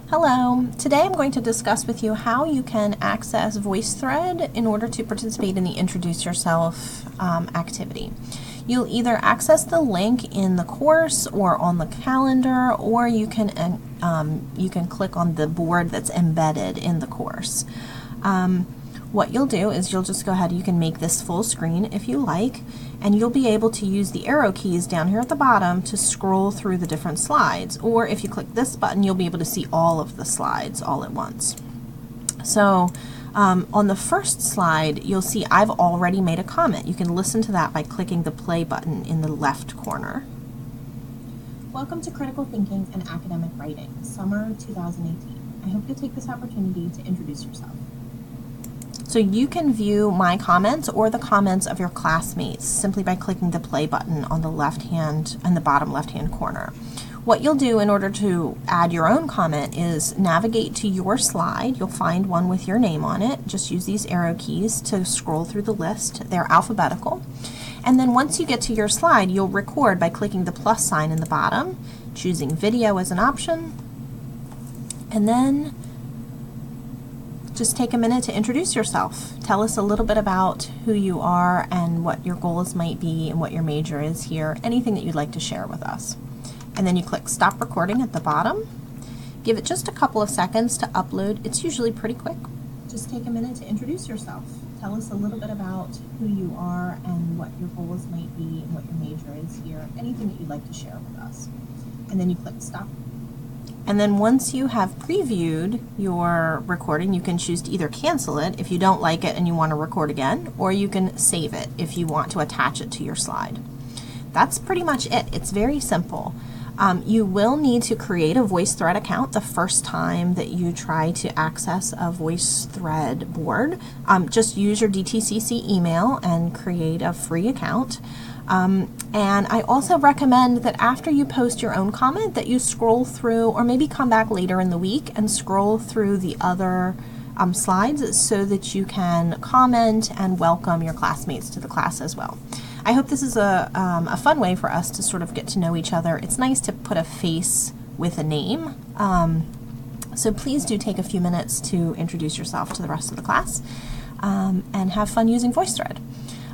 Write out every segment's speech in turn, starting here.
Hello, today I'm going to discuss with you how you can access VoiceThread in order to participate in the Introduce Yourself activity. You'll either access the link in the course or on the calendar, or you can click on the board that's embedded in the course. What you'll do is you'll just go ahead, you can make this full screen if you like, and you'll be able to use the arrow keys down here at the bottom to scroll through the different slides, or if you click this button you'll be able to see all of the slides all at once. So on the first slide you'll see I've already made a comment. You can listen to that by clicking the play button in the left corner. Welcome to Critical Thinking and Academic Writing, Summer 2018. I hope you'll take this opportunity to introduce yourself. So you can view my comments or the comments of your classmates simply by clicking the play button on the left hand and the bottom left hand corner. What you'll do in order to add your own comment is navigate to your slide. You'll find one with your name on it. Just use these arrow keys to scroll through the list. They're alphabetical. And then once you get to your slide, you'll record by clicking the plus sign in the bottom, choosing video as an option, and then just take a minute to introduce yourself. Tell us a little bit about who you are and what your goals might be and what your major is here, anything that you'd like to share with us. And then you click stop recording at the bottom. Give it just a couple of seconds to upload. It's usually pretty quick. Just take a minute to introduce yourself. Tell us a little bit about who you are and what your goals might be and what your major is here, anything that you'd like to share with us. And then you click stop. And then once you have previewed your recording, you can choose to either cancel it if you don't like it and you want to record again, or you can save it if you want to attach it to your slide. That's pretty much it. It's very simple. You will need to create a VoiceThread account the first time that you try to access a VoiceThread board. Just use your DTCC email and create a free account. And I also recommend that after you post your own comment that you scroll through, or maybe come back later in the week and scroll through the other slides so that you can comment and welcome your classmates to the class as well. I hope this is a fun way for us to sort of get to know each other. It's nice to put a face with a name. So please do take a few minutes to introduce yourself to the rest of the class and have fun using VoiceThread.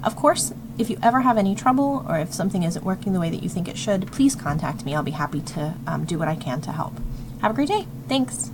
Of course, if you ever have any trouble or if something isn't working the way that you think it should, please contact me. I'll be happy to do what I can to help. Have a great day. Thanks.